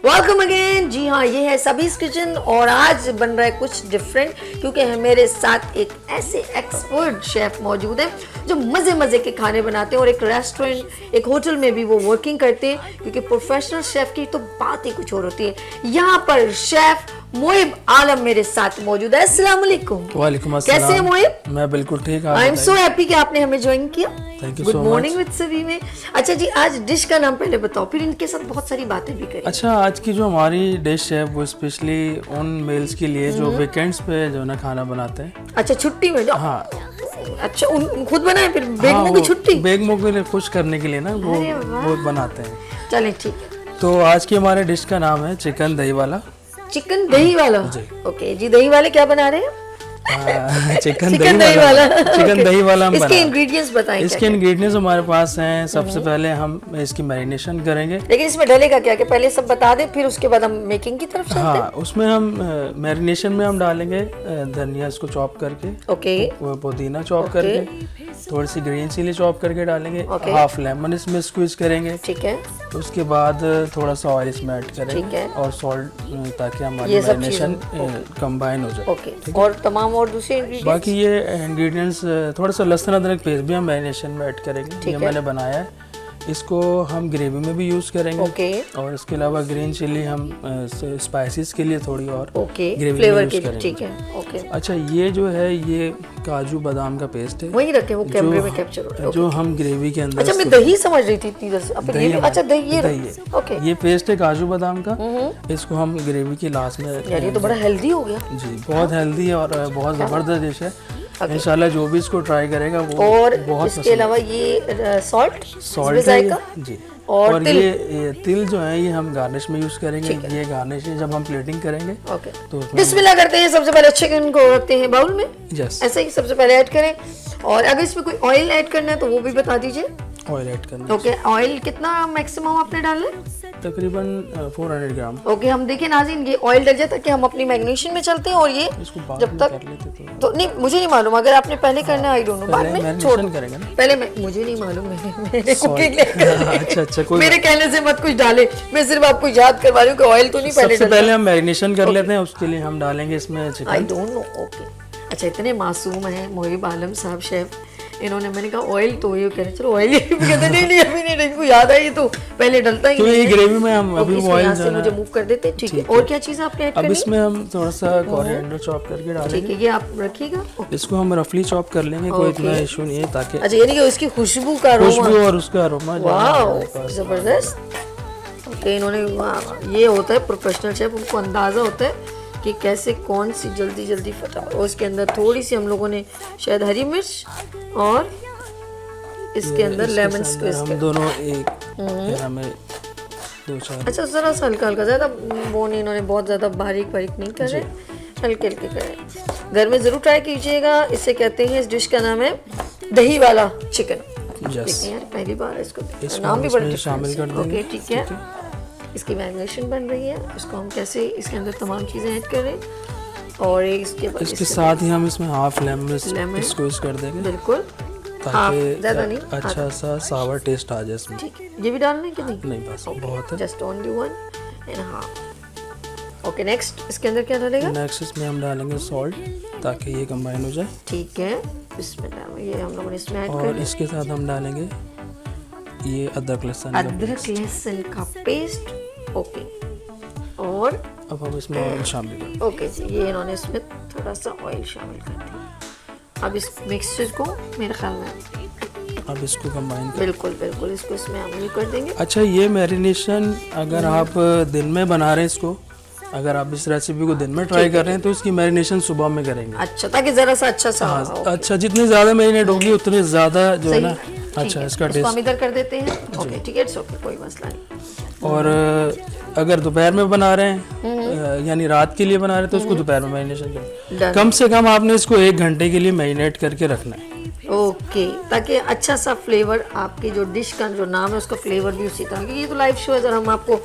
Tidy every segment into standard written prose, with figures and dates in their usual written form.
Welcome again. जी हाँ, ये है सबीज किचन और आज बन रहा है कुछ डिफरेंट क्योंकि मेरे साथ एक ऐसे एक्सपर्ट शेफ मौजूद है जो मज़े मज़े के खाने बनाते हैं और एक रेस्टोरेंट एक होटल में भी वो वर्किंग करते हैं क्योंकि प्रोफेशनल शेफ की तो बात ही कुछ और होती है। यहाँ पर शेफ मोहिब आलम मेरे साथ मौजूद है। अस्सलाम वालेकुम। वालेकुम अस्सलाम। कैसे हैं मोहिब? मैं बिल्कुल ठीक। आई एम सो हैप्पी कि आपने हमें ज्वाइन किया। Thank you good so morning much. With सभी में। अच्छा जी, आज डिश का नाम पहले बताओ, फिर इनके साथ बहुत सारी बातें भी करें। अच्छा, आज की जो हमारी डिश है वो स्पेशली उन मेल्स के लिए जो वीकेंड्स पे जो ना खाना बनाते हैं। अच्छा, छुट्टी में जाओ। हाँ अच्छा, उन खुद बनाए फिर बेगमों हाँ, की छुट्टी। बेगमों के लिए खुश करने के लिए ना अरे वाह। वो बनाते हैं। चलें ठीक है। तो आज की हमारे डिश का नाम है चिकन दही वाला। चिकन दही वाला। ओके जी, दही वाले क्या बना रहे हैं? चिकन चिकन दही वाला। चिकन दही वाला हम इसके बनाएं। इंग्रेडिएंट्स बताएं। इसके इंग्रेडिएंट्स हमारे पास हैं। सबसे पहले हम इसकी मैरिनेशन करेंगे। लेकिन इसमें डलेगा क्या? कि पहले सब बता दें फिर उसके बाद हम मेकिंग की तरफ चलते हैं। हाँ, उसमें हम मैरिनेशन में हम डालेंगे धनिया इसको चॉप करके, ओके पुदीना चॉप करके, थोड़ी सी ग्रीन चिली चॉप करके डालेंगे, हाफ लेमन इसमें स्क्वीज करेंगे। ठीक है। उसके बाद थोड़ा सा ऑयल इसमें ऐड ठीक है। करेंगे और सॉल्ट, ताकि हमारी ये सब मैरिनेशन कंबाइन हो जाए। ओके, और तमाम और दूसरे इंग्रेडिएंट्स। बाकी ये इंग्रेडिएंट्स, थोड़ा सा लहसुन अदरक पेस्ट भी हम मैरिनेशन में ऐड करेंगे। ये मैंने बनाया है। इसको हम ग्रेवी में भी यूज़ करेंगे। ओके। और इसके अलावा ग्रीन चिली हम स्पाइसेस के लिए थोड़ी और ओके, ग्रेवी फ्लेवर में के यूज़ लिए। करेंगे। ठीक है। ओके। अच्छा, ये जो है ये काजू बादाम का पेस्ट है। वही रखे, वो कैमरे में कैप्चर हो रहा है। जो हम ग्रेवी के अंदर। अच्छा, मैं दही समझ रही थी इतनी देर से। अब ये भी, अच्छा दही ये दही है। ओके। ये पेस्ट है काजू बादाम का। इसको हम ग्रेवी की लास्ट में। यार ये तो बड़ा हेल्दी हो गया। जी, बहुत हेल्दी है और बहुत ज़बरदस्त डिश है। इंशाल्लाह जो भी इसको ट्राई करेगा वो और बहुत इसके अलावा ये सॉल्ट है जी। और तिल। ये तिल जो है ये हम गार्निश में यूज करेंगे। ये गार्निश जब हम प्लेटिंग करेंगे। ओके। तो बिस्मिल्लाह करते हैं। सबसे पहले चिकन को रखते हैं बाउल में। यस, ऐसे ही सबसे पहले ऐड करें। और अगर इसमें कोई ऑयल ऐड करना है तो वो भी बता दीजिए। ऑयल ऐड करना। ओके, ऑयल कितना मैक्सिमम आपने डालना है? तकरीबन 400 ग्राम। ओके, हम देखें नाज़रीन, ये ऑयल डल जाए ताकि हम अपनी मैग्नेशन में चलते हैं। और ये इसको बाद जब में तक कर लेते तो नहीं, मुझे नहीं मालूम। अगर आपने पहले करना है आई डोंट नो, बाद में छोड़ दो। करेंगे ना। पहले मैं, मुझे नहीं मालूम, मैंने कुकिंग अच्छा, कोई मेरे कहने से मत कुछ डाले। मैं सिर्फ आपको याद करवा रही हूँ कि ऑयल तो नहीं सबसे पहले हम मैरिनेशन कर लेते हैं। उसके लिए हम डालेंगे इसमें chicken. I don't know. Okay. अच्छा, इतने मासूम हैं मोहिब आलम साहब शेफ। इन्होंने, मैंने कहा ऑयल तो ये कह रहे चलो ऑयल ही कहते नहीं अभी नहीं, इनको याद आई तो पहले डलता ही तो नहीं ये है। ग्रेवी में हम अभी इसको ऑयल यहाँ से मुझे मूव कर देते। ठीक है। और क्या चीज़ आपने ऐड अब करनी? इसमें हम थोड़ा सा कोरिएंडर चॉप करके डालेंगे। ठीक है, ये आप रखिएगा। इसको हम रफली चॉप कर लेंगे, कोई इतना इशू नहीं है, ताकि अच्छा, यानी कि उसकी खुशबू का खुशबू अरोमा। और उसका अरोमा वाओ, जबरदस्त। ओके, इन्होंने, वाह, ये होता है प्रोफेशनल शेफ, उनको अंदाज़ा होता है कि कैसे कौन सी जल्दी फटाफट। और उसके अंदर थोड़ी सी हम लोगों ने शायद हरी मिर्च और इसके अंदर लेमन स्क्वीज हम दोनों एक हमें 2-4। अच्छा, जरा सा हल्का हल्का, ज़्यादा वो नहीं, इन्होंने बहुत ज़्यादा बारीक नहीं करे, हल्के हल्के करे। घर में ज़रूर ट्राई कीजिएगा। इसे कहते हैं, इस डिश का नाम है दही वाला चिकन। देखिए यार, पहली बार इसको नाम भी बड़ा शामिल कर देंगे। ओके, ठीक है। इसकी मैरिनेशन बन रही है। इसको हम कैसे इसके अंदर तमाम चीज़ें ऐड करें और इसके साथ ही हम इसमें हाफ लेमन स्क्वीज कर देंगे, बिल्कुल, ताकि ज़्यादा नहीं, अच्छा सा सावर टेस्ट आ जाए इसमें। ठीक है। ये भी डालना है कि नहीं? नहीं, बस बहुत है। Just only 1.5। ओके, नेक्स्ट इसके अंदर क्या डालेगा? नेक्स्ट इसमें हम डालेंगे सॉल्ट, ताकि ये कंबाइन हो जाए। ठीक है। इसमें ये हम लोगों ने इसमें ऐड और कर इसके साथ हम डालेंगे ये अदरक लहसुन का पेस्ट। ओके, और अब हम इसमें ऑयल शामिल करेंगे। ओके जी, ये इन्होंने इसमें थोड़ा सा ऑयल शामिल कर दिया। अब इस मिक्सचर को मेरे ख्याल में अब इसको कंबाइन कर। बिल्कुल इसको इसमें हम कर देंगे। अच्छा, ये मैरिनेशन अगर आप दिन में बना रहे हैं इसको, अगर आप इस रेसिपी को दिन में ट्राई कर रहे हैं तो इसकी मैरिनेशन सुबह में करेंगे। अच्छा, ताकि जरा सा अच्छा सा। अच्छा, जितनी ज़्यादा मैरिनेट होगी उतनी ज़्यादा जो है ना अच्छा इसका टेस्ट। हम इधर कर देते हैं। ओके, ठीक है, इट्स ओके, कोई मसला नहीं। और अगर दोपहर में बना रहे हैं, यानी रात के लिए बना रहे हैं, तो उसको दोपहर में मैरिनेशन करें। कम से कम आपने इसको 1 घंटे के लिए मैरिनेट करके रखना है। ओके, ताकि अच्छा सा फ्लेवर, आपकी जो डिश का जो नाम है उसका फ्लेवर भी उसी तरह। ये तो लाइव शो है, जरा हम आपको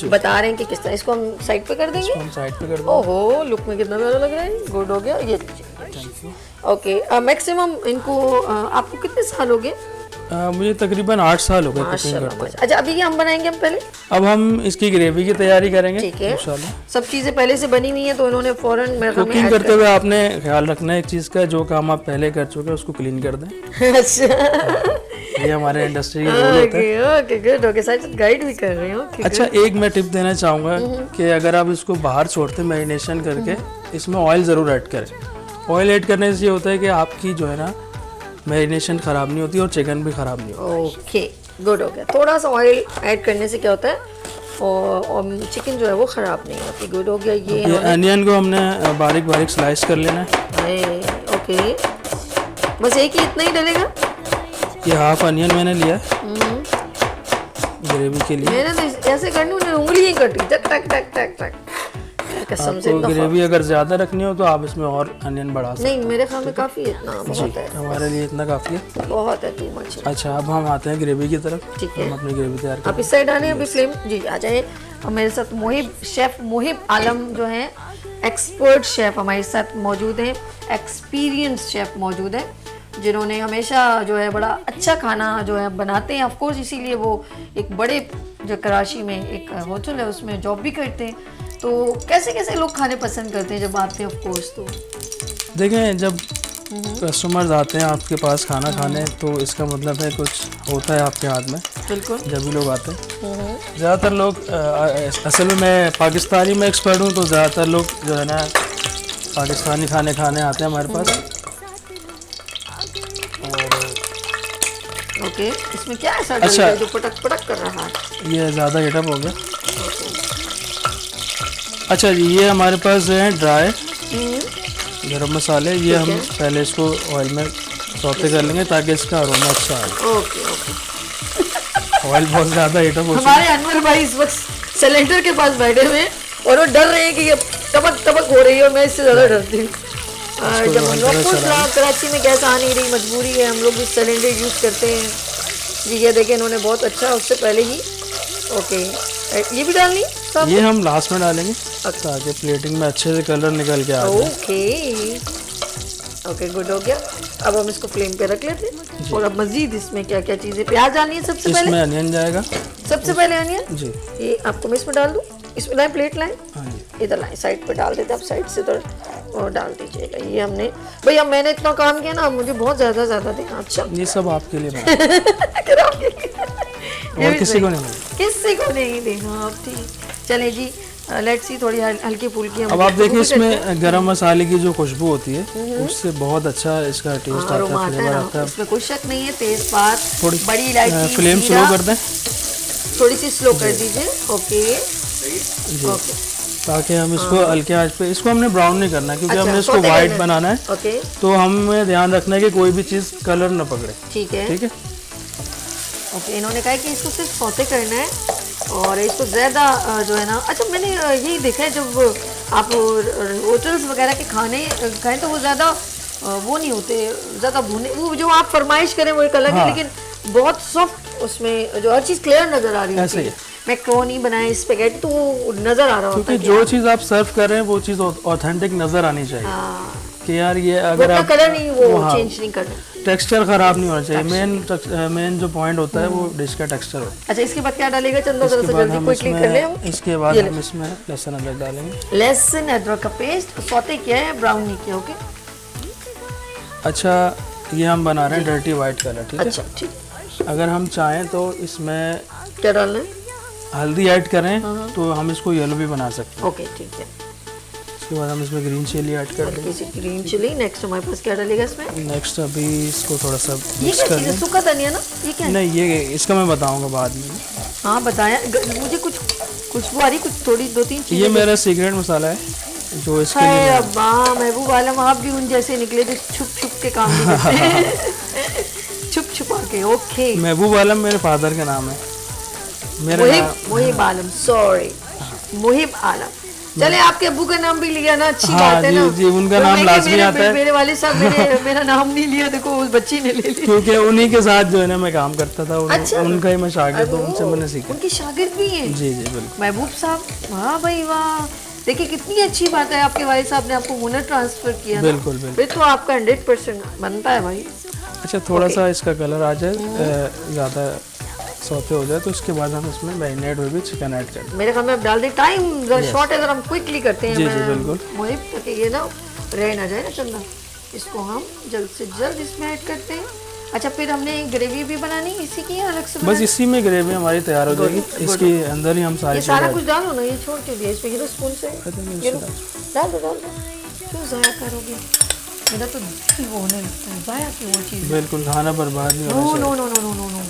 बता रहे हैं कि किस तरह। इसको हम साइड पे कर देंगे। हम साइड पे कर देंगे। ओहो, लुक में कितना प्यारा लग रहा है। गुड हो गया ये। ओके, मैक्सिमम इनको आपको कितने साल हो गए? मुझे तकरीबन 8 साल हो गए कुकिंग माशाल्लाह करते। माशाल्लाह। अच्छा, अभी क्या हम बनाएंगे हम पहले? अब हम इसकी ग्रेवी की तैयारी करेंगे ठीक है, इंशाल्लाह। सब चीजें पहले से बनी हुई हैं तो इन्होंने फौरन मेरे ख्याल में कुकिंग ऐड करते हुए आपने ख्याल रखना है एक चीज़ का, जो काम आप पहले कर चुके हैं उसको क्लीन कर दें। कर- अच्छा ये हमारे इंडस्ट्री का रूल होता है। ओके ओके गुड, ओके साथ गाइड भी कर रही हूँ। अच्छा, एक मैं टिप देना चाहूँगा कि अगर आप इसको बाहर छोड़ते मैरिनेशन करके, इसमें ऑयल ज़रूर ऐड करें। ऑयल ऐड करने से ये होता है कि आपकी जो है ना मैरिनेशन ख़राब नहीं होती और चिकन भी ख़राब नहीं होता। ओके गुड हो गया। थोड़ा सा ऑयल ऐड करने से क्या होता है और चिकन जो है वो ख़राब नहीं होती। गुड हो गया। ये अनियन को हमने बारीक बारीक स्लाइस कर लेना है। ओके, बस एक ही इतना ही डलेगा? ये हाफ अनियन मैंने लिया है ग्रेवी के लिए। मैंने तो ऐसे करनी, उन्हें उंगली ही कटी टक टक टक टक टक। कसम से आपको ग्रेवी अगर ज़्यादा रखनी हो तो आप इसमें और अनियन बढ़ा सकते नहीं, मेरे ख्याल में काफ़ी इतना बहुत है, हैं। हमारे लिए इतना काफ़ी है। बहुत है, टू मच है। अच्छा, अब हम आते हैं ग्रेवी की तरफ। ठीक है, हम अपनी ग्रेवी तैयार आप इस साइड आने अभी फ्लेम जी आ जाए। और मेरे साथ मोहिब शेफ़ मोहिब आलम जो हैं, एक्सपर्ट शेफ़ हमारे साथ मौजूद हैं, एक्सपीरियंस शेफ़ मौजूद हैं, जिन्होंने हमेशा जो है बड़ा अच्छा खाना जो है बनाते हैं। ऑफ कोर्स इसीलिए वो एक बड़े जो कराची में एक होटल है उसमें जॉब भी करते हैं। तो कैसे कैसे लोग खाने पसंद करते हैं जब आते हैं? ऑफ कोर्स तो देखें, जब कस्टमर्स आते हैं आपके पास खाना खाने, तो इसका मतलब है कुछ होता है आपके हाथ में। बिल्कुल, जब भी लोग आते हैं, ज़्यादातर लोग असल में मैं पाकिस्तानी में एक्सपर्ट हूँ, तो ज़्यादातर लोग जो है ना पाकिस्तानी खाने खाने आते हैं हमारे पास। ओके, इसमें क्या ऐसा अच्छा, जो पटक पटक कर रहा है? ये ज़्यादा हीटअप हो गया। अच्छा जी, ये हमारे पास जो है ड्राई गरम मसाले, ये हम पहले इसको ऑयल में सौते कर लेंगे ताकि इसका अरोमा अच्छा आए। Okay okay. ऑयल बहुत ज़्यादा हीटअप हो हमारे अनवर भाई इस वक्त सिलेंडर के पास बैठे हुए हैं और वो डर रहे हैं कि ये टपक टपक हो रही है और मैं इससे ज़्यादा डरती हूँ। जब हम लोग कुछ कराची में गैस आ नहीं रही, मजबूरी है, हम लोग भी सिलेंडर यूज़ करते हैं जी। ये देखें, इन्होंने बहुत अच्छा उससे पहले ही। ओके, ये भी डालनी सब? ये हम लास्ट में डालेंगे ताकि प्लेटिंग में अच्छे से कलर निकल के आ जाए। ओके ओके गुड हो गया। अब हम इसको फ्लेम पे रख लेते हैं और अब मजीद इसमें क्या क्या चीज़ें, प्याज डालनी है सबसे पहले? इसमें अनियन जाएगा सबसे पहले अनियन जी। ये आपको मैं इसमें डाल दूँ? इसमें लाएं, प्लेट लाएं, हाँ जी, इधर लाएं, साइड पे डाल देते, आप साइड से इधर और डाल दीजिएगा। ये हमने भैया, मैंने इतना काम किया ना, मुझे बहुत ज़्यादा देना। अच्छा, ये सब आपके लिए बना और किसी को नहीं मिलेगा। किसी को नहीं देना आप, ठीक। चले जी, लेट्स सी, थोड़ी हल्की फुल्की। अब आप देखिए, इसमें गरम मसाले की जो खुशबू होती है उससे बहुत अच्छा इसका टेस्ट आता है, फ्लेवर आता है। इसमें कोई शक नहीं है। तेजपात, थोड़ी बड़ी इलायची, फ्लेम स्लो कर दें, थोड़ी सी स्लो कर दीजिए। ओके जी, ओके, ताकि हम इसको हल्के आंच पे, इसको हमने ब्राउन नहीं करना है क्योंकि अच्छा, हमने इसको सौते वाइट करना है। बनाना है। ओके तो हमें ध्यान रखना है कि कोई भी चीज़ कलर ना पकड़े। ठीक है ठीक है, ओके। इन्होंने कहा कि इसको सिर्फ सौते करना है और इसको ज़्यादा जो है ना। अच्छा, मैंने यही देखा है जब आप होटल्स वगैरह के खाने खाएं तो वो ज़्यादा वो नहीं होते, ज़्यादा भुने, वो जो आप फरमाइश करें वो एक अलग है, लेकिन बहुत सॉफ्ट उसमें जो हर चीज़ क्लियर नज़र आ रही ऐसे ही है। है। मैक्रोनी बनाए, स्पेगेटी, तो वो नज़र आ रहा होता क्योंकि है जो चीज़ आप सर्व कर रहे हैं वो चीज़ ऑथेंटिक नज़र आनी चाहिए कि यार ये अगर आप कलर नहीं वो चेंज नहीं करना, टेक्सचर खराब नहीं होना चाहिए। मेन जो पॉइंट होता है वो डिश का टेक्सचर होता है। अच्छा, इसके बाद क्या डालेगा चंदा? जरा सा जल्दी क्विकली कर लें हम। इसके बाद हम इसमें लहसुन अदरक डालेंगे। लहसुन अदरक का पेस्ट सौते किया है, ब्राउन नहीं किया। ओके, अच्छा, ये हम बना रहे हैं डर्टी वाइट कलर। ठीक है, अच्छा ठीक। अगर हम चाहें तो इसमें क्या डालना है? हल्दी ऐड करें तो हम इसको येलो भी बना सकते हैं। ओके ठीक है। उसके बाद हम इसमें ग्रीन चिली ऐड कर देंगे। किसी ग्रीन चिली। नेक्स्ट हमारे पास क्या डालेगा इसमें? नेक्स्ट अभी इसको थोड़ा सा ये मिक्स क्या कर चीज़ है? लें। सूखा धनिया ना? ये क्या है? नहीं, ये इसका मैं बताऊंगा बाद में। हाँ बताया, मुझे कुछ खुशबू आ रही, कुछ थोड़ी दो तीन चीज़ें। ये मेरा सीक्रेट मसाला है जो इसके है लिए अब्बा, महबूब आलम, आप भी उन जैसे निकले जो छुप छुप के काम भी करते हैं। छुप छुपा के। ओके, महबूब आलम मेरे फादर का नाम है। मेरा मुहिब आलम, सॉरी, मुहिब आलम। चले, आपके अब्बू का नाम भी लिया ना, अच्छी हाँ, बात है जी, ना। जी, उनका तो नाम मैं लाजमी आता है। मेरे वाले साहब मेरा नाम नहीं लिया, देखो उस बच्ची ने ले लिया। क्योंकि उन्हीं के साथ जो है ना मैं काम करता था। अच्छा। उनका ही मैं शागिर्द हूँ, उनसे मैंने सीखा। उनके शागिर्द भी हैं? जी जी बिल्कुल। महबूब साहब, वाह भाई वाह, देखिए कितनी अच्छी बात है, आपके वालिद साहब ने आपको हुनर ट्रांसफर किया ना। बिल्कुल बिल्कुल। फिर तो आपका 100% बनता है भाई। अच्छा थोड़ा सा इसका कलर आ जाए, ज़्यादा सौते हो जाए, तो उसके बाद हम इसमें मैरिनेट हुए भी चिकन ऐड कर दें। मेरे ख्याल में अब डाल दे, टाइम शॉर्ट है, अगर हम क्विकली करते हैं जी, जी, बिल्कुल। मुझे ताकि ये ना रह ना जाए ना चंदा, इसको हम जल्द से जल्द इसमें ऐड करते हैं। अच्छा फिर हमने ग्रेवी भी बनानी इसी की है अलग से बस इसी में ग्रेवी हमारी तैयार हो जाएगी, इसके अंदर ही हम ये सारी सारा चीज़ें कुछ डालो ना, ये छोड़ के दिया इसमें, ये स्पून से ये लो, डाल दो क्यों ज़ाया करोगे, मेरा तो दिल वो होने लगता है, ज़ाया क्यों वो चीज़। बिल्कुल खाना बर्बाद नहीं होना नो चाहिए। No no no no no no,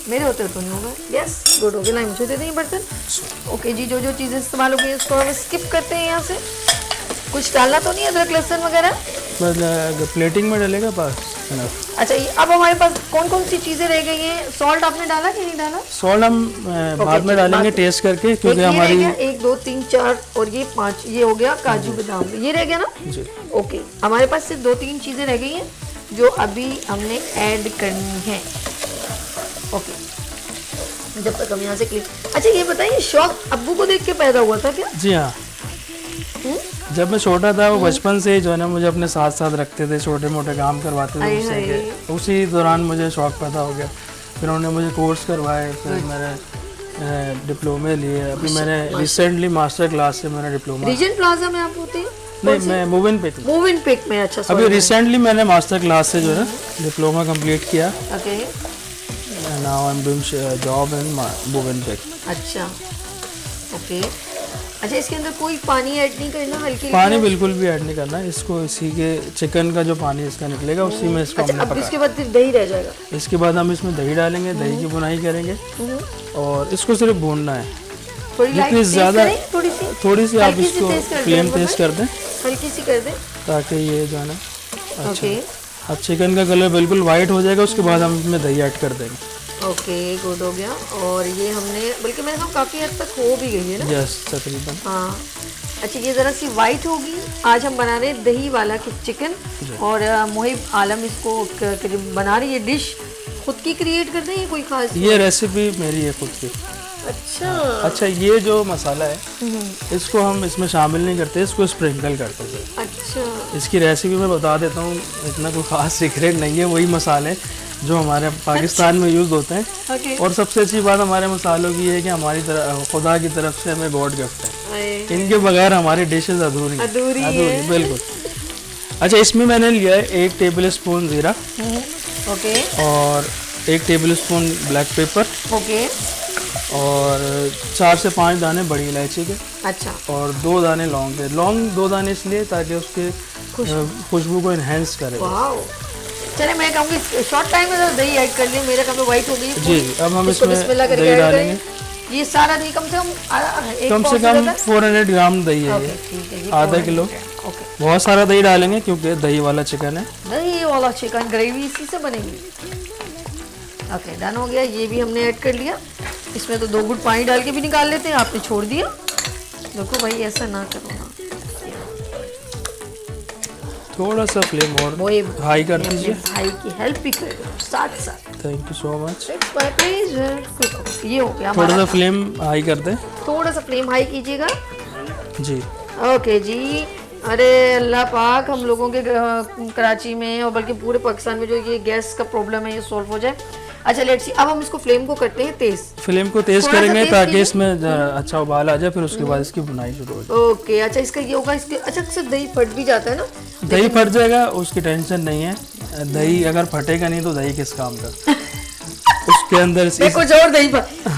मेरे होते तो नहीं होगा। यस गुड हो गया, लाइन मुझे दे देंगे बर्तन। ओके जी, जो जो चीज़ें इस्तेमाल हो गई उसको हम स्किप करते हैं यहाँ से। कुछ डालना तो नहीं अदरक लहसुन वगैरह? बस प्लेटिंग में डलेगा बस। अच्छा ये अब हमारे पास कौन कौन सी चीज़ें रह गई हैं? सॉल्ट आपने डाला कि नहीं डाला? सॉल्ट हम बाद में डालेंगे टेस्ट करके, क्योंकि हमारी 1 2 3 4 और ये 5, ये हो गया काजू बादाम, ये रह गया ना जी। ओके, हमारे पास सिर्फ 2-3 चीज़ें रह गई हैं जो अभी हमने ऐड करनी है। ओके जब तक हम यहाँ से क्लिक। अच्छा ये बताइए, शौक अब्बू को देख के पैदा हुआ था क्या? जी हाँ, जब मैं छोटा था वो बचपन से ही जो है ना मुझे अपने साथ साथ रखते थे, छोटे मोटे काम करवाते थे मुझसे के। उसी दौरान मुझे शौक पैदा हो गया, फिर उन्होंने मुझे कोर्स करवाए, फिर मैंने डिप्लोमे लिए, अभी मैंने रिसेंटली मास्टर क्लास से मैंने डिप्लोमा। रीजेंट प्लाजा में आप होते हैं? नहीं, मैं मूविन पिक में। अच्छा अभी रिसेंटली मैंने मास्टर क्लास से जो है डिप्लोमा कंप्लीट किया। Okay now I am doing job in Movenpick. अच्छा ओके। अच्छा इसके अंदर कोई पानी ऐड नहीं करना? हल्की पानी बिल्कुल भी ऐड नहीं करना, इसको इसी के चिकन का जो पानी इसका निकलेगा उसी में इसको अच्छा, हमने अब पकाया। इसके बाद फिर दही रह जाएगा? इसके बाद हम इसमें दही डालेंगे, दही की बुनाई करेंगे और इसको सिर्फ भूनना है। थोड़ी लाइट तेज ज़्यादा करें, थोड़ी सी आप हल्की सी इसको तेज कर दें, फ्लेम तेज कर दें हल्की सी कर दें ताकि ये जो है ना ओके अब चिकन का कलर बिल्कुल वाइट हो जाएगा, उसके बाद हम इसमें दही ऐड कर देंगे। ओके गुड हो गया। और ये हमने बल्कि मैंने कहा काफ़ी हद तक हो भी गई है ना? यस तकरीबन। हाँ अच्छा ये ज़रा सी वाइट होगी। आज हम बना रहे हैं दही वाला चिकन और मोहिब आलम इसको बना रही है डिश, खुद की क्रिएट कर दें या कोई खास? ये रेसिपी मेरी है खुद की। अच्छा ये जो मसाला है इसको हम इसमें शामिल नहीं करते, इसको स्प्रिंकल करते हैं। अच्छा इसकी रेसिपी मैं बता देता हूँ, इतना कोई खास सीक्रेट नहीं है, वही मसाले जो हमारे पाकिस्तान में यूज़ होते हैं। ओके और सबसे अच्छी बात हमारे मसालों की है कि हमारी खुदा की तरफ से हमें गॉड गिफ्ट है, इनके बगैर हमारी डिशेज अधूरी बिल्कुल। अच्छा इसमें मैंने लिया है 1 टेबल स्पून ज़ीरा ओके और 1 table spoon black pepper okay और 4 से 5 दाने बड़ी इलायची के। अच्छा और 2 दाने लौंग के। लौंग 2 दाने इसलिए ताकि उसके खुशबू को इन्हेंस करे। वाओ चले मैं कहूँगी शॉर्ट टाइम में दही ऐड कर लिया, मेरे कम वाइट हो गई जी। अब हम इसमें दही डालेंगे। ये सारा दही कम से कम 400 ग्राम दही है ये, आधा किलो। बहुत सारा दही डालेंगे क्योंकि दही वाला चिकन है। दही वाला चिकन ग्रेवी इसी से बनेगी। ओके डन हो गया, ये भी हमने ऐड कर लिया। इसमें तो 2 घुट पानी डाल के भी निकाल लेते हैं, आपने छोड़ दिया। देखो भाई ऐसा ना करो ना, थोड़ा सा फ्लेम और हाई कर दीजिए। भाई की हेल्प भी कर दो साथ साथ। Thank you so much. ये हो गया, थोड़ा सा फ्लेम हाई कर दें। थोड़ा सा फ्लेम हाई कीजिएगा जी। ओके जी। अरे अल्लाह पाक हम लोगों के कराची में और बल्कि पूरे पाकिस्तान में जो ये गैस का प्रॉब्लम है ये सॉल्व हो जाए। अच्छा लेट्स सी, अब हम इसको फ्लेम को करते हैं तेज। फ्लेम को तेज करेंगे ताकि इसमें अच्छा उबाल आ जाए, फिर उसके बाद इसकी बुनाई शुरू हो जाए। ओके अच्छा इसका ये होगा इसके। अच्छा अक्सर दही फट भी जाता है ना? दही फट जाएगा उसकी टेंशन नहीं है, दही अगर फटेगा नहीं तो दही किस काम का उसके अंदर से कुछ और दही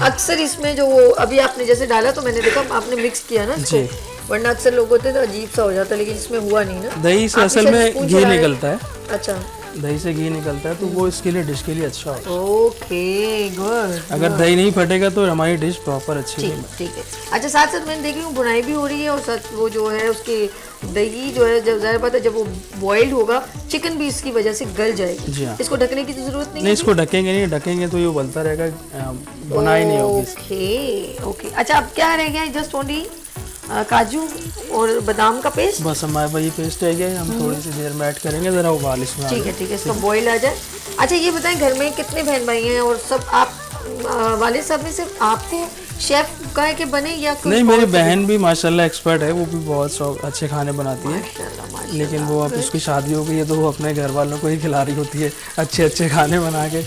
अक्सर इसमें जो वो अभी आपने जैसे डाला तो मैंने देखा आपने मिक्स किया ना इसको, वरना अक्सर लोग होते तो अजीब सा हो जाता, लेकिन इसमें हुआ नहीं ना। दही से असल में घी निकलता है। अच्छा दही से घी निकलता है तो वो इसके लिए डिश के लिए अच्छा होता है। Okay good. अगर दही नहीं फटेगा तो हमारी डिश प्रॉपर अच्छी नहीं है। ठीक है। अच्छा साथ साथ मैंने देख रही हूँ बुनाई भी हो रही है और साथ वो जो है उसके दही जो है जब ज़ाहिर बात है जब वो बॉइल्ड होगा चिकन भी इसकी वजह से गल जाएगी। जी हाँ। इसको ढकने की तो जरूरत नहीं। इसको ढकेंगे नहीं, ढकेंगे तो ये उबलता रहेगा, बुनाई नहीं होगी। Okay okay. अच्छा अब क्या रह गया? जस्ट ओनली काजू और बादाम का पेस्ट। बस हमारे पास ये पेस्ट है गया, हम थोड़ी सी देर में ऐड करेंगे, जरा उबाल इसमें। ठीक है इसका बॉईल आ जाए। अच्छा ये बताएं घर में कितने बहन भाई हैं और सब आप वाले साहब में सिर्फ आपको शेफ का है कि बने या नहीं? मेरी बहन भी माशाल्लाह एक्सपर्ट है, वो भी बहुत अच्छे खाने बनाती है, लेकिन वो अब उसकी शादी हो गई है तो वो अपने घर वालों को ही खिला रही होती है अच्छे अच्छे खाने बना के।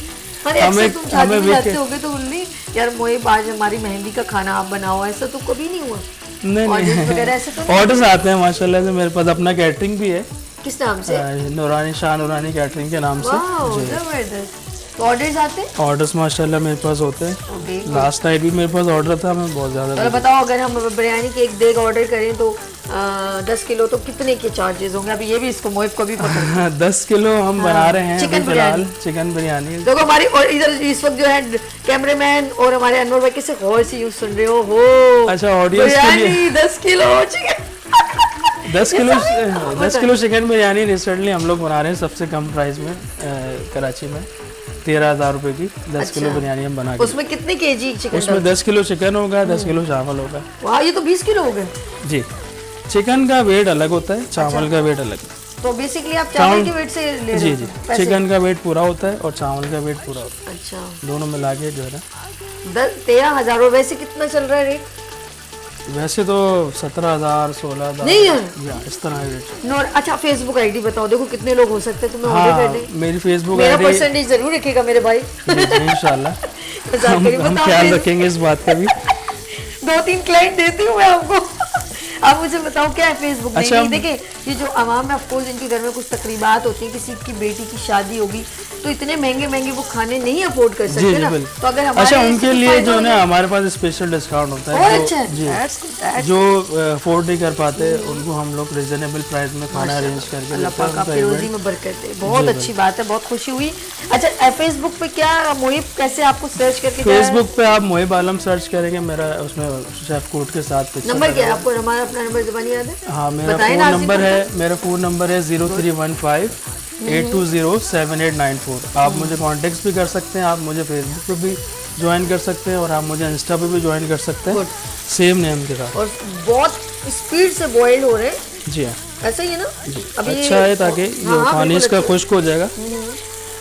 अरे अक्सर तुम शादी में जाते होगे तो उन्हें यार मोहिब आज हमारी मेहंदी का खाना आप बनाओ, ऐसा तो कभी नहीं हुआ? नहीं वगैरह ऐसे तो नहीं? ऑर्डर्स आते हैं माशाल्लाह से, मेरे पास अपना कैटरिंग भी है। किस नाम से? नूरानी शाह नूरानी कैटरिंग के नाम से। वाओ जबरदस्त। तो ऑर्डर्स आते हैं? ऑर्डर्स माशाल्लाह मेरे पास होते हैं। लास्ट टाइम भी मेरे पास ऑर्डर था, मैं बहुत ज़्यादा। चलो बताओ, अगर हम बिरयानी के एक देग ऑर्डर करें तो 10 किलो तो कितने के चार्जेस होंगे? अभी ये भी इसको मोहिब को भी पता है। 10 किलो हम बना रहे हैं चिकन फिलहाल, चिकन बिरयानी। देखो हमारी, और इधर इस वक्त जो है कैमरामैन और हमारे अनवर भाई किसे गौर से यूज सुन रहे हो वो। अच्छा ऑडियंस के लिए biryani 10 kilo chicken 10 kilo chicken biryani recently हम लोग बना रहे हैं सबसे कम प्राइस में कराची में 13,000 रुपए की 10 किलो बिरयानी हम बना के। उसमें कितने केजी चिकन? उसमें 10 किलो चिकन होगा, 10 किलो चावल होगा। वाह, ये तो 20 किलो हो गए। जी, चिकन का वेट अलग होता है, चावल का वेट अलग। तो बेसिकली आप चावल के वेट से ले रहे जी हो? जी, पैसे? चिकन का वेट पूरा होता है और चावल का वेट पूरा होता अच्छा, है, दोनों मिला के जो है ना 13,000। और वैसे कितना चल रहा है रेट? वैसे तो 17,000 16,000 नहीं है या इस तरह रेट। नो। अच्छा फेसबुक आईडी बताओ, देखो कितने लोग हो सकते हैं तुम्हें ऑर्डर हाँ, करने। मेरी फेसबुक मेरा आईडी परसेंटेज जरूर रखेगा मेरे भाई। इंशाल्लाह मजाक करिए, हम बताओ ख्याल please। रखेंगे इस बात का भी। 2-3 क्लाइंट देती हूँ मैं आपको। आप मुझे बताओ क्या है फेसबुक? अच्छा, नहीं देखिए, ये जो आवाम है ऑफकोर्स इनके घर में कुछ तकरीबात होती है, किसी की बेटी की शादी होगी तो इतने महंगे महंगे वो खाने नहीं अफोर्ड कर जी सकते जी ना। बिल्कुल। तो अगर हमारे अच्छा उनके इससे लिए फायदा जो हो है जाए- हमारे पास स्पेशल डिस्काउंट होता और है। अच्छा है, जी, that's good, that's जो अफोर्ड नहीं कर पाते उनको हम लोग रिजनेबल प्राइस में खाना अरेंज करके अल्लाह देते हैं, पाक आपकी उनका रोजी event। में बरकत दे। बहुत अच्छी बात है, बहुत खुशी हुई। अच्छा फेसबुक पे क्या मोहिब कैसे आपको सर्च करके जाए? फेसबुक पे आप मोहिब आलम सर्च करेंगे, मेरा उसमें शेफ कोड के साथ picture नंबर क्या है लगा आपको? हमारा अपना नंबर ज़बानी याद है? है। हाँ मेरा बताएं फ़ोन नाज़िम नंबर को। है, मेरा फ़ोन नंबर है 031582078894। आप मुझे कॉन्टेक्ट भी कर सकते हैं, आप मुझे फेसबुक पे भी ज्वाइन कर सकते हैं और आप मुझे इंस्टा पे भी ज्वाइन कर सकते हैं Good। सेम नेम के साथ। और बहुत स्पीड से बॉइल्ड हो रहे हैं, जी हाँ ऐसा ही है ना? अभी अच्छा है ताकि हाँ, ये पानी बिल्कुल इसका अच्छा। खुश्क हो जाएगा।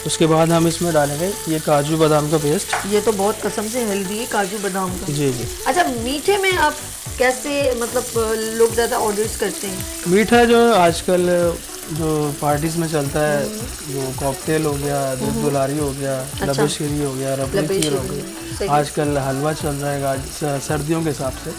उसके बाद हम इसमें डालेंगे ये काजू बादाम का पेस्ट। ये तो बहुत कसम से हेल्दी है काजू बादाम का। जी जी। अच्छा मीठे में आप कैसे, मतलब लोग ज़्यादा ऑर्डर्स करते हैं? मीठा जो आजकल जो पार्टीज में चलता है, जो कॉकटेल हो गया, दूध दुलारी हो गया, लबेशीरी हो गया, रबड़ी खीर हो गई, सही। आजकल हलवा चल रहा है सर्दियों के हिसाब से,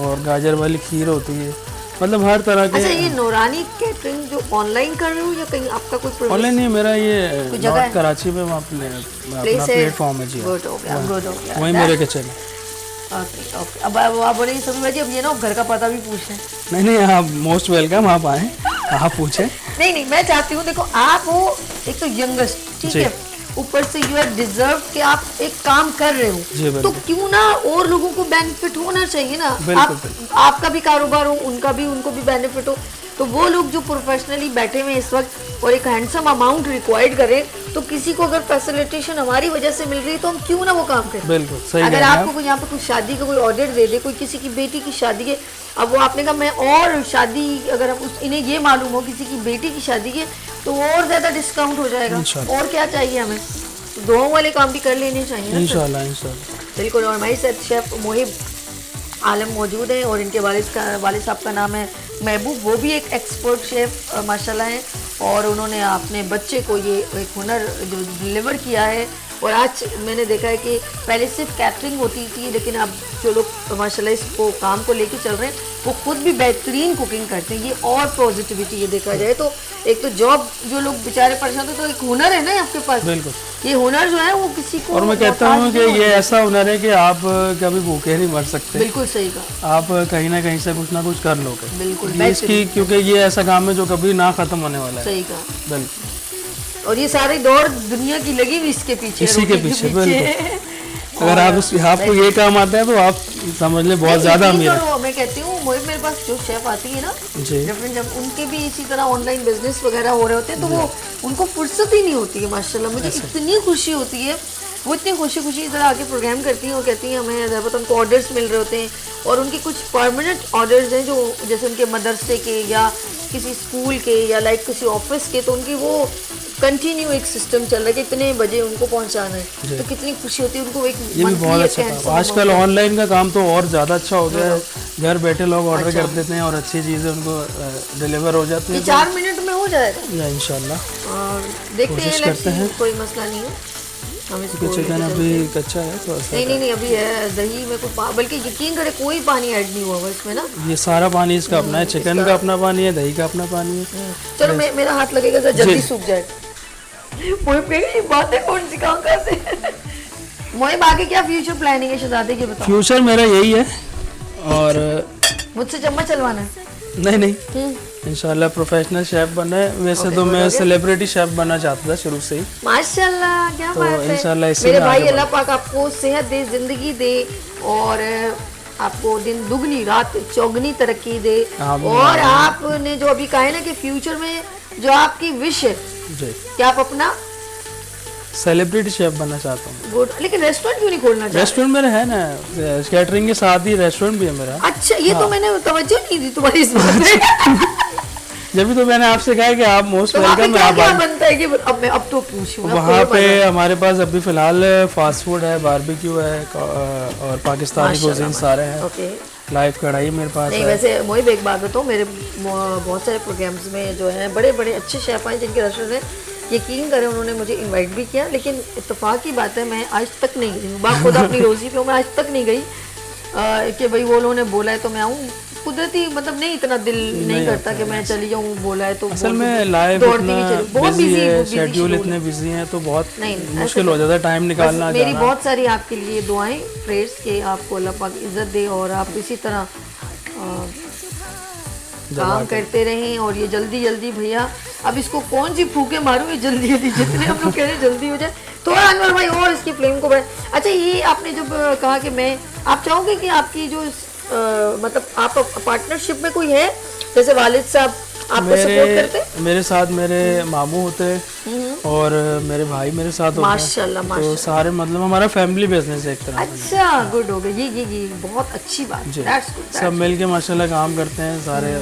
और गाजर वाली खीर होती है, मतलब हर तरह के। अच्छा ये नूरानी कैटरिंग जो ऑनलाइन कर रहे हो या कहीं आपका कोई ऑनलाइन नहीं, मेरा ये कोई जगह है? नॉर्थ कराची में वहाँ अपना प्लेटफॉर्म है जी। गुड हो गया, गुड हो गया। वही मेरे किचन है। Okay okay. अब आप बोलेंगे सभी भाई अब ये ना घर का पता भी पूछ रहे हैं। नहीं नहीं, आप मोस्ट वेलकम, आप आए, आप पूछें। नहीं नहीं, मैं चाहती हूँ देखो आप हो एक तो यंगेस्ट, ठीक जी। है, ऊपर से यू आर डिजर्व कि आप एक काम कर रहे जी, हो, बिल्कुल। तो क्यों ना और लोगों को बेनिफिट होना चाहिए ना। बिल्कुल, आपका भी कारोबार हो, उनका भी, उनको भी बेनिफिट हो। तो वो लोग जो प्रोफेशनली बैठे हुए इस वक्त और एक हैंडसम अमाउंट रिक्वायर्ड करें, तो किसी को अगर फैसिलिटेशन हमारी वजह से मिल रही है तो हम क्यों ना वो काम करें। बिल्कुल सही अगर कह रहे हैं आपको कोई यहाँ पे कोई शादी का कोई ऑर्डर दे दे, कोई किसी की बेटी की शादी है, अब वो आपने कहा मैं और शादी, अगर हम इन्हें ये मालूम हो किसी की बेटी की शादी है तो और ज़्यादा डिस्काउंट हो जाएगा। इंशाल्लाह। और क्या चाहिए हमें, तो दुआओं वाले काम भी कर लेने चाहिए ना। इंशाल्लाह इंशाल्लाह। बिल्कुल। और हमारे साथ शेफ मोहिब आलम मौजूद हैं और इनके वालिद साहब का नाम है महबूब। वो भी एक एक्सपर्ट शेफ माशाल्लाह हैं और उन्होंने अपने बच्चे को ये एक हुनर जो डिलीवर किया है। और आज मैंने देखा है कि पहले सिर्फ कैटरिंग होती थी, लेकिन अब जो लोग माशाल्लाह इसको काम को लेके चल रहे हैं वो खुद भी बेहतरीन कुकिंग करते हैं। ये और पॉजिटिविटी ये देखा जाए तो एक तो जॉब जो लोग बेचारे परेशान होते, तो एक हुनर है ना आपके पास। बिल्कुल। ये हुनर जो है वो किसी को, और मैं कहता हूँ कि ये ऐसा हुनर है कि आप कभी भूखे नहीं मर सकते। बिल्कुल सही कहा। आप कहीं ना कहीं से कुछ ना कुछ कर लोगे। बिल्कुल, ये इसकी, क्योंकि ये ऐसा काम है जो कभी ना खत्म होने वाला है। सही कहा। बिल्कुल। और ये सारी दौड़ दुनिया की लगी हुई इसके पीछे, इसी के रोटी पीछे, अगर आप आपको ये काम आता है तो आप समझ ले बहुत ज्यादा अमीर है। मैं कहती हूँ मोहिब मेरे पास जो शेफ आती है ना जी। डिफरेंट, जब उनके भी इसी तरह ऑनलाइन बिजनेस वगैरह हो रहे होते हैं तो वो उनको फुर्सत ही नहीं होती है माशाल्लाह। मुझे इतनी खुशी होती है वो इतनी खुशी खुशी इधर आके प्रोग्राम करती हैं और कहती हैं हमें ज़्यादा उनको ऑर्डर्स मिल रहे होते हैं और उनके कुछ परमानेंट ऑर्डर्स हैं जो जैसे उनके मदरसे के या किसी स्कूल के या लाइक किसी ऑफिस के, तो उनकी वो कंटिन्यू एक सिस्टम चल रहा है कि इतने बजे उनको पहुंचाना है, तो कितनी खुशी होती है उनको। एक ये भी बहुत अच्छा था। आजकल ऑनलाइन का काम तो और ज़्यादा अच्छा हो गया है, घर बैठे लोग ऑर्डर कर देते हैं और अच्छी चीज़ें उनको डिलीवर हो जाती है। 4 मिनट में हो जाएगा या इंशाल्लाह, और देखते हैं, कोई मसला नहीं है। हम इसको चिकन अभी कच्चा है तो नहीं अभी है, दही में कोई बल्कि यकीन करे कोई पानी ऐड नहीं हुआ हुआ इसमें ना, ये सारा पानी इसका अपना है, चिकन का अपना पानी है, दही का अपना पानी है। चलो मेरा हाथ लगेगा तो जल्दी सूख जाएगा। मोहिब बातें कौन सी कहाँ से। मोहिब आगे क्या फ्यूचर प्लानिंग है शहजादे की बताओ। फ्यूचर मेरा यही है, और मुझसे चम्मच चलवाना है? नहीं इंशाल्लाह प्रोफेशनल शेफ बनना है। वैसे तो मैं सेलिब्रिटी शेफ बनना चाहता था शुरू से ही। माशाल्लाह, क्या तो बात है। इंशाल्लाह मेरे भाई अल्लाह पाक आपको सेहत दे, जिंदगी दे और आपको दिन दुगनी रात चौगनी तरक्की दे। और आपने जो अभी कहा है ना कि फ्यूचर में जो आपकी विश है कि आप अपना सेलिब्रिटी शेफ बनना चाहता हूँ। गुड, लेकिन रेस्टोरेंट क्यों नहीं खोलना चाहते? रेस्टोरेंट मेरा है ना, कैटरिंग के साथ ही रेस्टोरेंट भी है मेरा। अच्छा, ये तो मैंने तवज्जो नहीं दी तुम्हारी इस बात पे। जब भी तो मैंने आपसे कहा कि आप मोस्ट वेलकम है। क्या बनता है कि अब तो पूछूं वहाँ पे हमारे पास अभी फिलहाल फास्ट फूड है, बारबेक्यू है और पाकिस्तानी कुजीन सारे हैं। लाइव कढ़ाई मेरे पास नहीं, वैसे मोहिब एक बात बताऊँ, मेरे बहुत सारे प्रोग्राम्स में जो है बड़े बड़े अच्छे शेफ हैं जिनके रेस्टोरेंट है, यकीन करें उन्होंने मुझे इनवाइट भी किया, लेकिन इत्तेफाक की बात है मैं आज तक नहीं गई हूँ। बात खुदा अपनी रोज़ी पे हूँ, मैं आज तक नहीं गई कि भाई वो लोगों ने बोला है तो मैं आऊँ। कुदरती मतलब नहीं, इतना दिल नहीं करता कि मैं चली जाऊँ, बोला है तो। असल में लाइव बहुत बिजी है, शेड्यूल इतने बिजी हैं तो बहुत मुश्किल हो जाता है टाइम निकालना। मेरी बहुत सारी आपके लिए दुआएं, प्रेयर्स के आपको अल्लाह पाक इज्जत दे और आप इसी तरह काम करते रहें। और ये जल्दी जल्दी भैया, अब इसको कौन सी फूके मारूं, ये जल्दी जल्दी जितने हम लोग कह रहे हैं जल्दी हो जाए। थोड़ा अनवर भाई और इसकी फ्लेम को बढ़ाएं। अच्छा, ये आपने जब कहा कि मैं, आप चाहोगे कि आपकी जो मतलब आप पार्टनरशिप में कोई है, जैसे वालिद साहब आपको सपोर्ट करते हैं? मेरे साथ मेरे मामू होते हैं और मेरे भाई मेरे साथ होते हैं। माशाल्लाह, तो सारे मतलब हमारा फैमिली बिजनेस है एक तरह। अच्छा, गुड हो गया, ये बहुत अच्छी बात है। सब मिलके माशाल्लाह काम करते हैं, सारे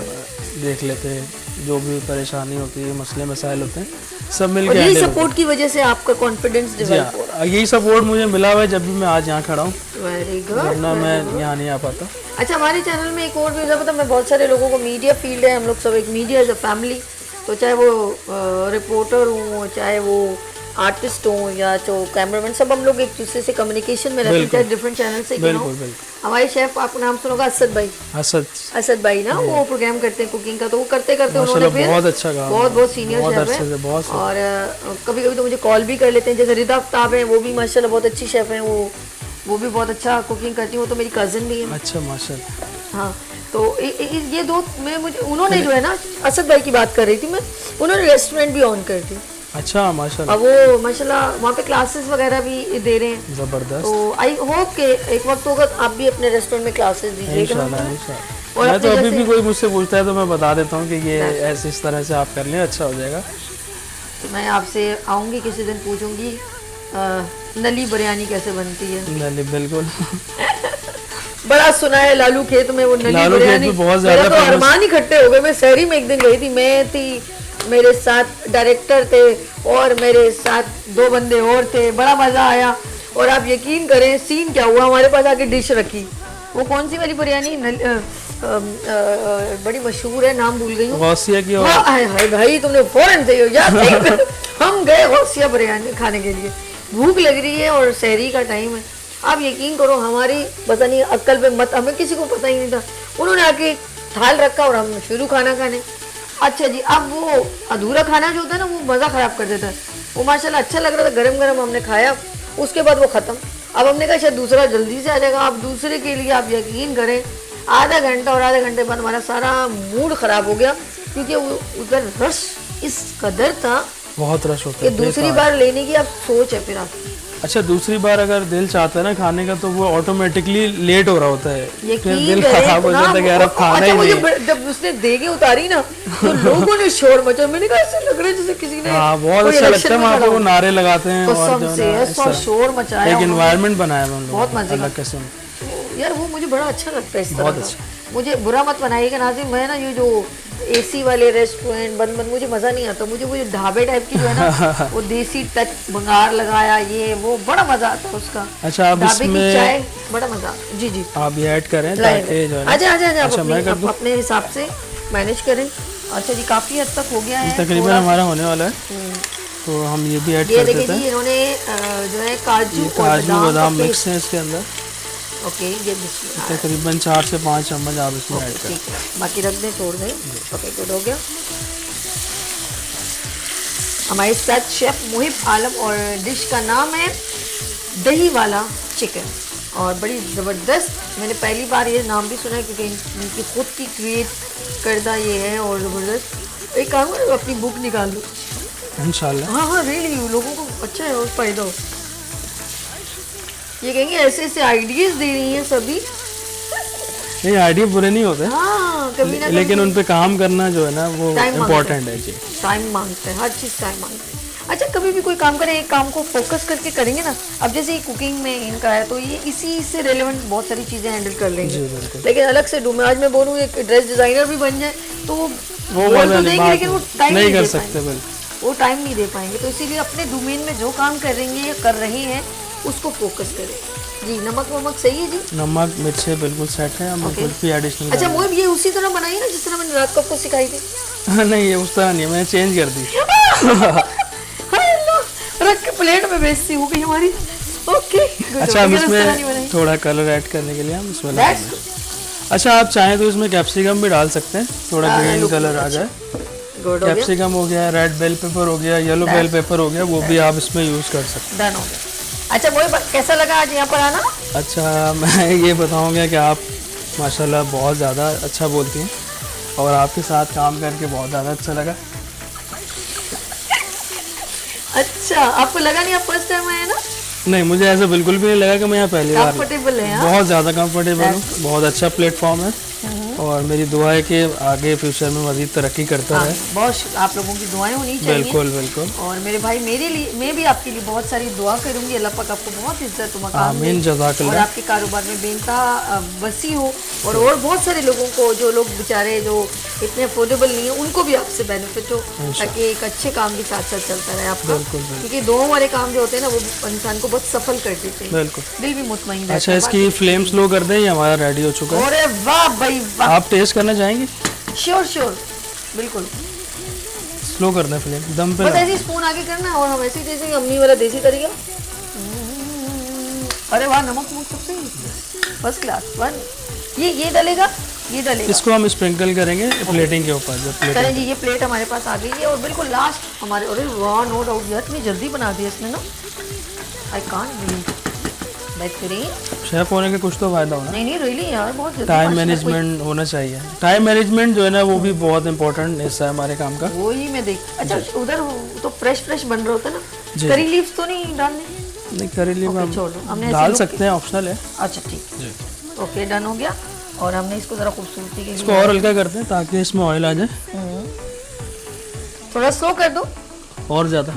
देख लेते हैं जो भी परेशानी होती है, मसले मसाइल होते हैं, सब मिलके। यही सपोर्ट की वजह से आपका कॉन्फिडेंस डेवलप हो रहा है। यही सपोर्ट मुझे मिला हुआ है जब भी मैं आज यहाँ खड़ा हूँ, वेरी गुड, वरना मैं यहाँ नहीं आ पाता। अच्छा, हमारे चैनल में एक और भी पता, मैं बहुत सारे लोगों को, मीडिया फील्ड है, हम लोग सब एक मीडिया एज अ फैमिली, तो चाहे वो रिपोर्टर हो, चाहे वो आर्टिस्ट हो या जो कैमरामैन, सब हम लोग एक दूसरे से कम्युनिकेशन में रहते हैं, चाहे डिफरेंट चैनल से क्यों हो। हमारे शेफ, आपको नाम सुना होगा असद भाई, असद भाई ना, वो प्रोग्राम करते हैं कुकिंग का, तो वो करते करते उन्होंने फिर बहुत अच्छा काम, बहुत सीनियर शेफ है। और कभी कभी तो मुझे कॉल भी कर लेते हैं, जैसे रिदा आफ्ताब है, वो भी माशाल्लाह बहुत अच्छी शेफ है, वो भी बहुत अच्छा कुकिंग करती है, वो तो मेरी कज़न भी है। अच्छा, माशाल्लाह। हाँ, तो ये दो में मुझे उन्होंने जो है ना, असद भाई की बात कर रही थी मैं, उन्होंने रेस्टोरेंट भी ऑन कर दी। अच्छा, माशाल्लाह। अब वो माशाल्लाह वहाँ पे क्लासेस वगैरह भी दे रहे हैं, जबरदस्त। तो आई होप कि एक वक्त होगा आप भी अपने रेस्टोरेंट में क्लासेस दीजिएगा। और मैं तो अभी भी कोई मुझसे पूछता है तो मैं बता देता हूँ कि ये ऐसे इस तरह से आप कर लें, अच्छा हो जाएगा। तो मैं आपसे आऊँगी किसी दिन, पूछूंगी नली बिरयानी कैसे बनती है। नली, बिल्कुल। बड़ा सुना है लालू खेत में वो नली बिरयानी, बहुत ज्यादा तो अरमान इकट्ठे हो गए। मैं शहरी में एक दिन गई थी, मैं थी, मेरे साथ डायरेक्टर थे और मेरे साथ 2 बंदे और थे, बड़ा मजा आया। और आप यकीन करें सीन क्या हुआ, हमारे पास आके डिश रखी, वो कौन सी वाली बिरयानी, बड़ी मशहूर है, नाम भूल गई हूँ। गौसिया की। हाय भाई, तुमने फौरन से याद। हम गए गौसिया बिरयानी खाने के लिए, भूख लग रही है और शहरी का टाइम है। आप यकीन करो, हमारी पता नहीं अक्ल पे मत, हमें किसी को पता ही नहीं था, उन्होंने आके थाल रखा और हम शुरू खाना खाने। अच्छा जी, अब वो अधूरा खाना जो होता है ना, वो मज़ा ख़राब कर देता है। वो माशाल्लाह अच्छा लग रहा था, गरम गरम हमने खाया, उसके बाद वो ख़त्म। अब हमने कहा शायद दूसरा जल्दी से आ जाएगा। आप दूसरे के लिए आप यकीन करें, आधा घंटा और आधे घंटे बाद हमारा सारा मूड ख़राब हो गया, क्योंकि उधर रश इस कदर था, बहुत रश होता है, दूसरी बार लेने की आप सोच है फिर आप अच्छा दूसरी बार अगर दिल चाहता है ना खाने का तो वो ऑटोमेटिकली लेट हो रहा होता है, फिर दिल खराब हो जाता है कि यार अब खाना ही नहीं। जब उसने देगे उतारी ना तो लोगों ने शोर मचा, मैंने कहा ऐसे लग रहा है जैसे किसी ने हाँ बहुत अच्छा लगता है वहाँ पे, वो नारे लगाते हैं और जो है ऐसा शोर मचाया, एक एनवायरनमेंट बनाया है उन बहुत लोगों मजे ने का अलग किस्म। यार वो मुझे बड़ा अच्छा लगता है इस तरह बहुत का। अच्छा। मुझे बुरा मत बनाइएगा नाज़िम, मैं ना ये जो एसी वाले रेस्टोरेंट बंद बंद मुझे मज़ा नहीं आता, मुझे वो जो ढाबे टाइप की जो है ना वो देसी टच भंगार लगाया ये वो बड़ा मज़ा आता है उसका। अच्छा आप ढाबे की इसमें चाय बड़ा मज़ा आता है। जी जी आप ये ऐड करें ताकि जो है ना, अच्छा अच्छा मैं कर दूं, अपने हिसाब से मैनेज करें। अच्छा जी काफ़ी हद तक हो गया है, तकरीबन हमारा होने वाला है तो हम ये भी ऐड ये कर देखिए देते जी हैं। इन्होंने जो है काजू ये और काजू बादाम का मिक्स है इसके अंदर, ओके ये बिस्मिल्लाह। तकरीबन 4 से 5 चम्मच आप इसमें ऐड करें। ठीक है बाकी रख दें, छोड़ दें। ओके गुड हो गया। हमारे साथ शेफ मुहिब आलम और डिश का नाम है दही वाला चिकन, और बड़ी ज़बरदस्त, मैंने पहली बार ये नाम भी सुना है क्योंकि इनकी खुद की क्रिएट करदा ये है और ज़बरदस्त। एक काम करो अपनी बुक निकाल लो इंशाल्लाह। हाँ रियली लोगों को अच्छा है और फायदा हो। ये कहेंगे ऐसे ऐसे आइडियाज दे रही हैं सभी। ये आइडिया बुरे नहीं होते, हाँ कभी ना लेकिन उन पे काम करना जो है ना वो इम्पोर्टेंट है जी। टाइम मांगते हैं, हर चीज़ टाइम मांगते हैं। अच्छा कभी भी कोई काम करें एक काम को फोकस करके करेंगे ना, अब जैसे ये कुकिंग में इनका है तो ये इसी से रिलेवेंट बहुत सारी चीज़ें हैंडल कर लेंगे, लेकिन अलग से मैं आज मैं बोलूँ एक ड्रेस डिज़ाइनर भी बन जाए तो वो बोल तो देंगे लेकिन वो टाइम नहीं कर सकते, वो टाइम नहीं दे पाएंगे। तो इसीलिए अपने डोमेन में जो काम करेंगे या कर रहे हैं उसको फोकस करें। जी नमक वमक सही है जी? नमक मिर्चें बिल्कुल सेट है, हम बिल्कुल भी एडिशनल। अच्छा मोहिब ये उसी तरह बनाई ना जिस तरह मैंने रात को आपको सिखाई थी? नहीं ये उस तरह नहीं है, मैंने चेंज कर दी। रख के प्लेट में बेइज्जती हो गई हमारी। ओके अच्छा हम इसमें थोड़ा कलर ऐड करने के लिए हम इसमें अच्छा आप चाहें तो इसमें कैप्सिकम भी डाल सकते हैं, थोड़ा ग्रीन कलर आ जाए। कैप्सिकम हो गया, रेड बेल पेपर हो गया, येलो बेल पेपर हो गया, वो भी आप इसमें यूज़ कर सकते हैं। डन हो गया। अच्छा मोहिब कैसा लगा आज यहाँ पर आना? अच्छा मैं ये बताऊँगा कि आप माशाल्लाह बहुत ज़्यादा अच्छा बोलती हैं और आपके साथ काम करके बहुत ज़्यादा अच्छा लगा। अच्छा आपको लगा नहीं आप फर्स्ट टाइम आए ना? नहीं मुझे ऐसा बिल्कुल भी नहीं लगा कि मैं यहाँ पहली बार। कंफर्टेबल है? बहुत ज़्यादा कंफर्टेबल हूँ, बहुत अच्छा प्लेटफॉर्म है और मेरी दुआ है कि आगे फ्यूचर में मज़ीद तरक्की करता रहे। बहुत आप लोगों की दुआएं होनी चाहिए। बिल्कुल बिल्कुल। और मेरे भाई मेरे लिए मैं भी आपके लिए बहुत सारी दुआ करूंगी, अल्लाह पाक आपको बहुत इज्जत आमीन जज़ाकल्लाह और आपके कारोबार में बेनता वसी हो और बहुत सारे लोगों को जो लोग बेचारे जो इतने अफोर्डेबल नहीं है उनको भी आपसे बेनिफिट हो, ताकि एक अच्छे काम भी साथ साथ चलता रहे आपका, क्योंकि दुआओं वाले काम जो होते हैं ना वो इंसान को बहुत सफल कर देते हैं, बिल्कुल दिल भी मुतमईन। अच्छा इसकी फ्लेम स्लो कर दें, हमारा रेडी हो चुका है। अरे वाह भाई वाह, आप टेस्ट करना चाहेंगे? श्योर बिल्कुल। स्लो कर दें फ्लेम, दम पे बस ऐसे स्पून आगे करना और हम ऐसे जैसे अम्मी वाला देसी तरीका। अरे वाह नमक सबसे फर्स्ट क्लास वन। ये डलेगा, ये डलेगा। इसको हम स्प्रिंकल करेंगे प्लेटिंग के ऊपर। जब चलें जी ये प्लेट हमारे पास आ गई है और बिल्कुल लास्ट हमारे। अरे वाह नो डाउट यार इतनी जल्दी बना दिया इसने ना, आई कांट बिलीव। बेहतरीन शेफ होने के कुछ तो फायदा होना। नहीं रियली यार बहुत जल्दी। टाइम मैनेजमेंट होना चाहिए, टाइम मैनेजमेंट जो है ना वो भी बहुत इंपॉर्टेंट हिस्सा है हमारे काम का। वही मैं देख। अच्छा उधर तो फ्रेश बन रहा होता है ना, करी लीव्स तो नहीं डालने? नहीं करी लीव हम डाल सकते हैं, ऑप्शनल है। अच्छा ठीक ओके डन हो गया। और हमने इसको जरा खूबसूरती के लिए इसको और हल्का करते हैं ताकि इसमें ऑयल आ जाए। थोड़ा स्लो कर दो और ज़्यादा।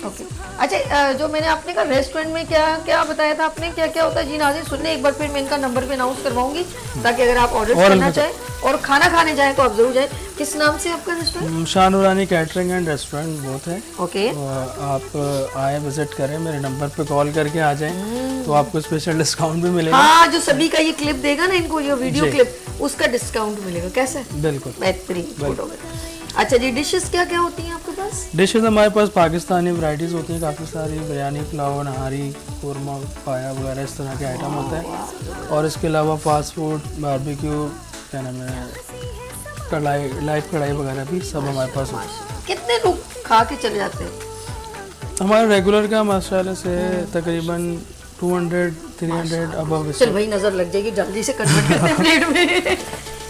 ओके अच्छा जो मैंने आपने कहा रेस्टोरेंट में क्या क्या बताया था आपने, क्या क्या होता है? जी नाज़रीन सुनने एक बार फिर मैं इनका नंबर पे अनाउंस करवाऊंगी ताकि अगर आप ऑर्डर करना चाहें और खाना खाने जाएं तो आप जरूर जाएं। किस नाम से आपका रेस्टोरेंट? शाह नूरानी कैटरिंग एंड रेस्टोरेंट बहुत है। ओके आप आए विजिट करें, मेरे नंबर पे कॉल करके आ जाएं तो आपको स्पेशल डिस्काउंट भी मिलेगा। हाँ जो सभी का ये क्लिप देगा ना इनको, ये वीडियो क्लिप, उसका डिस्काउंट मिलेगा। कैसे? बिल्कुल बेहतरीन। अच्छा जी डिशेस क्या क्या होती हैं आपके पास? डिशेस हमारे पास पाकिस्तानी वैरायटीज होती हैं काफ़ी सारी, बिरयानी, पुलाव, नहारी, कोरमा, पाया वगैरह इस तरह के आइटम होते हैं। और इसके अलावा फास्ट फूड, बारबेक्यू, क्या नाम है, कढ़ाई, लाइव कढ़ाई वगैरह भी सब हमारे पास होती है। कितने लोग खा के चले जाते हैं? हमारे रेगुलर का माशाल्लाह से तकरीबन 200-300 अबव। चल भाई नज़र लग जाएगी, जल्दी से कन्वर्ट करते हैं प्लेट में।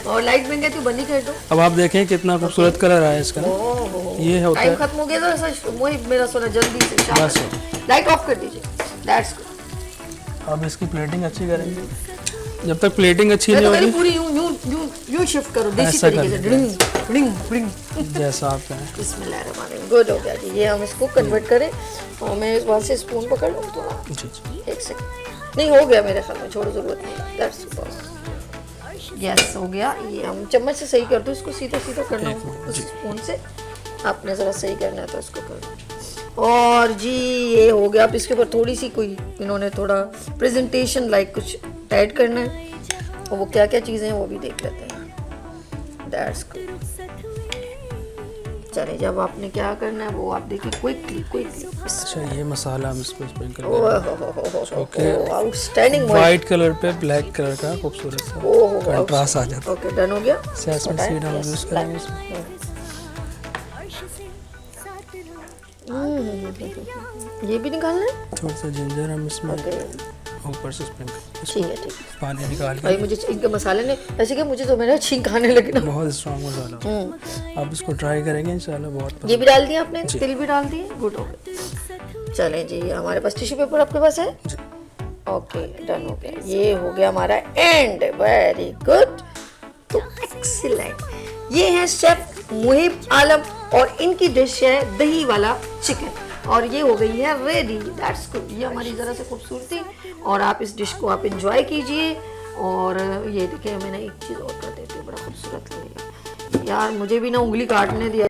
और लाइट बन गया तो बंद ही कर दो। अब आप देखें कितना खूबसूरत कलर आया इसका। ये होता है। टाइम खत्म हो गया तो मेरा सोना जल्दी से लाइट ऑफ कर दीजिए। That's good. अब इसकी प्लेटिंग अच्छी करेंगे। जब तक प्लेटिंग अच्छी नहीं तो मेरी होगी पूरी यूं यूं यूं यूं शिफ्ट करो देसी ऐसा तरीके से, करना डिंग डिंग डिंग। जैसा आप कहें। बिस्मिल्लाहिर्रहमानिर्रहीम। गुड हो गया जी। ये हम इसको कन्वर्ट करें और मैं इस बार से स्पून पकड़ लूँ थोड़ा, जी जी। एक सेकंड। नहीं हो गया मेरे ख्याल में, छोड़ो ज़रूरत नहीं। दैट्स बस यस हो गया। ये हम चम्मच से सही कर दो इसको, सीधा सीधा करना एक हो मिनट, उस जी। स्पून से आपने ज़रा सही करना है तो इसको कर दो। और जी ये हो गया। अब इसके ऊपर थोड़ी सी कोई इन्होंने थोड़ा प्रेजेंटेशन लाइक कुछ ऐड करना है, और वो क्या क्या चीज़ें हैं वो भी देख लेते हैं। That's good. चलिए जब आपने क्या करना है वो आप देखिए क्विकली क्विकली। अच्छा ये मसाला हम इसको sprinkle okay outstanding. White colour पे ब्लैक कलर का खूबसूरत सा कंट्रास्ट आ जाता ओके डन हो गया। है। सैसमिन सीड हम यूज करेंगे इसमें। ये भी निकालना है। थोड़ा सा जिंजर हम इसमें ओके ऊपर से स्प्रिंकल, ठीक है ठीक है। पानी निकाल भाई के। मुझे इनके मसाले ने ऐसे कि मुझे तो मेरा छींक आने लगे ना। बहुत स्ट्रॉन्ग मसाला। अब इसको ट्राई करेंगे इंशाल्लाह। बहुत ये भी डाल दिया आपने, जी। तिल भी डाल दिए। गुड हो गया। चलें जी हमारे पास टिश्यू पेपर आपके पास है। जी। ओके डन हो गया। ये हो गया हमारा एंड। Very good. तो एक्सीलेंट। ये है शेफ मुहिब आलम और इनकी डिश है दही वाला चिकन, और ये हो गई है रेडी। That's good. ये हमारी ज़रा से खूबसूरती, और आप इस डिश को आप इंजॉय कीजिए। और ये देखिए मैंने एक चीज़ और कर देती हूँ, बड़ा खूबसूरत लगेगा यार। मुझे भी ना उंगली काटने दिया।